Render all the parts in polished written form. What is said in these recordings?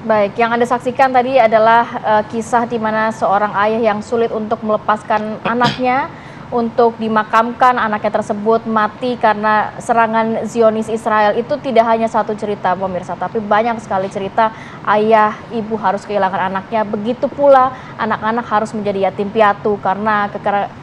Baik, yang Anda saksikan tadi adalah kisah di mana seorang ayah yang sulit untuk melepaskan anaknya, untuk dimakamkan anaknya tersebut mati karena serangan Zionis Israel. Itu tidak hanya satu cerita pemirsa, tapi banyak sekali cerita ayah, ibu harus kehilangan anaknya. Begitu pula anak-anak harus menjadi yatim piatu karena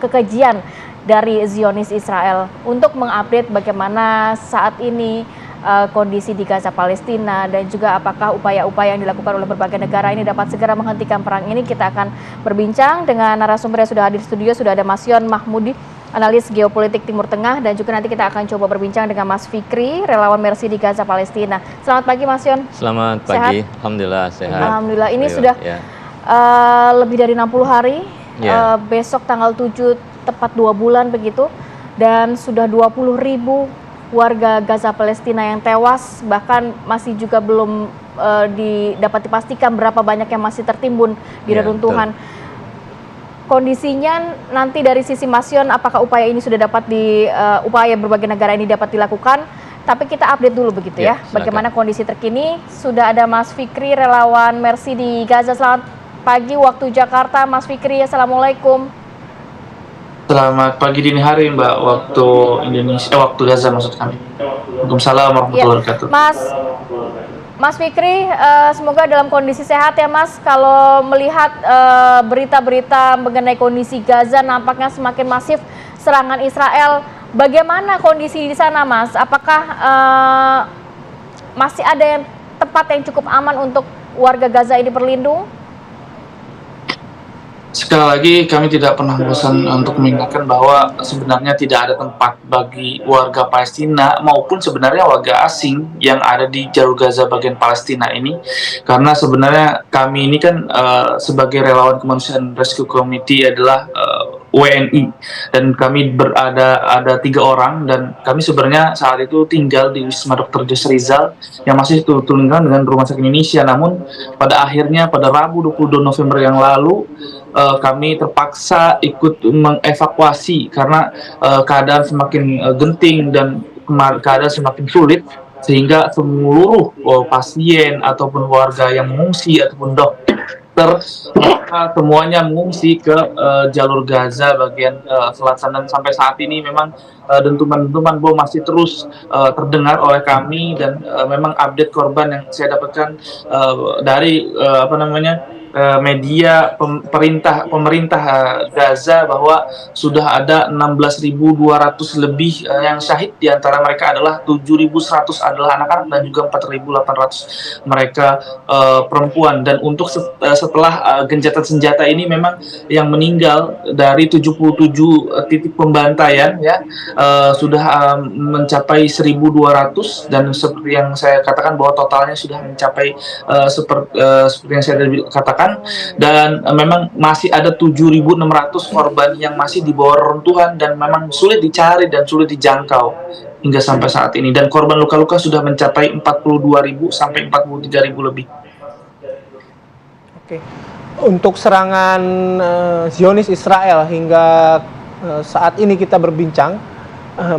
kekejian dari Zionis Israel. Untuk mengupdate bagaimana saat ini kondisi di Gaza Palestina dan juga apakah upaya-upaya yang dilakukan oleh berbagai negara ini dapat segera menghentikan perang ini, kita akan berbincang dengan narasumber yang sudah hadir di studio. Sudah ada Mas Yon Mahmudi, analis geopolitik Timur Tengah, dan juga nanti kita akan coba berbincang dengan Mas Fikri, relawan Mercy di Gaza Palestina. Selamat pagi Mas Yon. Selamat pagi, sehat? Alhamdulillah sehat. Alhamdulillah, ini sudah lebih dari 60 hari, besok tanggal 7 tepat 2 bulan begitu, dan sudah 20.000 warga Gaza Palestina yang tewas, bahkan masih juga belum dapat dipastikan berapa banyak yang masih tertimbun di reruntuhan. Kondisinya nanti dari sisi Mas Yon, apakah upaya ini sudah dapat upaya berbagai negara ini dapat dilakukan? Tapi kita update dulu begitu ya, bagaimana kondisi terkini. Sudah ada Mas Fikri, relawan Mercy di Gaza. Selamat pagi waktu Jakarta, Mas Fikri. Assalamualaikum. Selamat pagi dini hari Mbak, waktu Indonesia, waktu Gaza maksud kami. Waalaikumsalam warahmatullahi wabarakatuh. Mas Fikri, semoga dalam kondisi sehat ya Mas. Kalau melihat berita-berita mengenai kondisi Gaza, nampaknya semakin masif serangan Israel. Bagaimana kondisi di sana Mas? Apakah masih ada tempat yang cukup aman untuk warga Gaza ini berlindung? Sekali lagi kami tidak pernah bosan untuk mengingatkan bahwa sebenarnya tidak ada tempat bagi warga Palestina maupun sebenarnya warga asing yang ada di jalur Gaza bagian Palestina ini, karena sebenarnya kami ini kan sebagai relawan kemanusiaan Rescue Committee adalah WNI, dan kami ada 3 orang, dan kami sebenarnya saat itu tinggal di Wisma Dr. Jos Rizal yang masih turunkan dengan Rumah Sakit Indonesia. Namun pada akhirnya pada Rabu 22 November yang lalu kami terpaksa ikut mengevakuasi karena keadaan semakin genting dan keadaan semakin sulit, sehingga seluruh pasien ataupun warga yang mengungsi ataupun dokter semuanya mengungsi ke jalur Gaza bagian selatan, dan sampai saat ini memang dentuman-dentuman bom masih terus terdengar oleh kami, dan memang update korban yang saya dapatkan dari media pemerintah Gaza bahwa sudah ada 16.200 lebih yang syahid, di antara mereka adalah 7.100 adalah anak-anak dan juga 4.800 mereka perempuan. Dan untuk setelah gencatan senjata ini memang yang meninggal dari 77 titik pembantaian ya sudah mencapai 1.200, dan seperti yang saya katakan bahwa totalnya sudah mencapai seperti yang saya katakan, dan memang masih ada 7.600 korban yang masih di bawah reruntuhan dan memang sulit dicari dan sulit dijangkau hingga sampai saat ini, dan korban luka-luka sudah mencapai 42.000 sampai 43.000 lebih. Oke. Untuk serangan Zionis Israel hingga saat ini kita berbincang,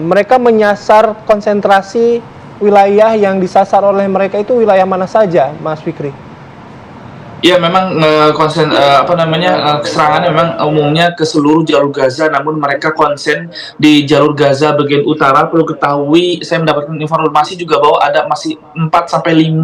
mereka menyasar konsentrasi wilayah yang disasar oleh mereka itu wilayah mana saja, Mas Fikri? Ya, memang serangannya memang umumnya ke seluruh jalur Gaza, namun mereka konsen di jalur Gaza bagian utara. Perlu ketahui, saya mendapatkan informasi juga bahwa ada masih 4-5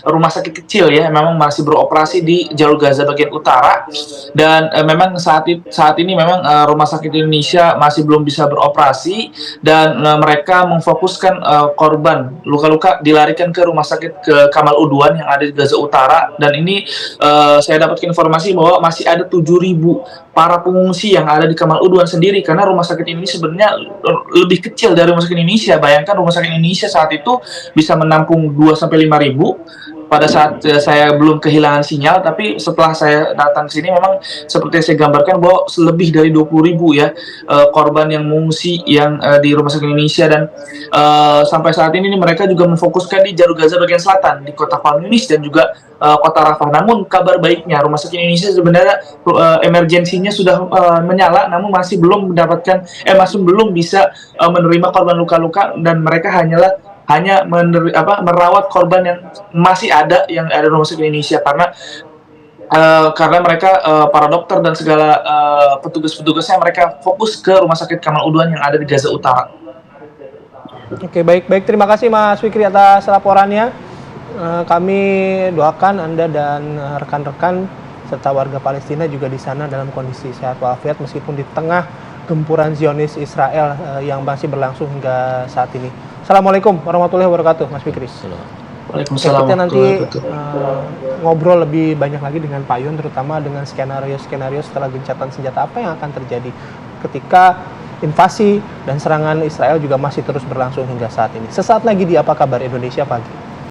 rumah sakit kecil ya, memang masih beroperasi di jalur Gaza bagian utara, dan memang saat ini memang rumah sakit Indonesia masih belum bisa beroperasi, dan mereka memfokuskan korban luka-luka dilarikan ke rumah sakit ke Kamal Udwan yang ada di Gaza Utara, dan ini saya dapatkan informasi bahwa masih ada 7.000 para pengungsi yang ada di Kamal Udwan sendiri, karena rumah sakit ini sebenarnya lebih kecil dari rumah sakit Indonesia. Bayangkan rumah sakit Indonesia saat itu bisa menampung 2-5.000 pada saat saya belum kehilangan sinyal, tapi setelah saya datang ke sini memang seperti yang saya gambarkan bahwa lebih dari 20.000 ya korban yang mengungsi yang di rumah sakit Indonesia, dan sampai saat ini mereka juga memfokuskan di jalur Gaza bagian selatan di kota Khan Yunis dan juga kota Rafah. Namun kabar baiknya rumah sakit Indonesia sebenarnya emergensinya sudah menyala, namun masih belum mendapatkan masih belum bisa menerima korban luka-luka, dan mereka hanyalah hanya merawat korban yang masih ada yang ada di rumah sakit Indonesia karena mereka para dokter dan segala petugas-petugasnya mereka fokus ke rumah sakit Kamal Udwan yang ada di Gaza Utara. Oke, baik. Terima kasih Mas Fikri atas laporannya. Kami doakan Anda dan rekan-rekan serta warga Palestina juga di sana dalam kondisi sehat walafiat meskipun di tengah gempuran Zionis Israel yang masih berlangsung hingga saat ini. Assalamualaikum warahmatullahi wabarakatuh, Mas Fikri. Waalaikumsalam. Kita nanti ngobrol lebih banyak lagi dengan Pak Yun, terutama dengan skenario setelah gencatan senjata apa yang akan terjadi ketika invasi dan serangan Israel juga masih terus berlangsung hingga saat ini. Sesaat lagi di Apa Kabar Indonesia Pagi.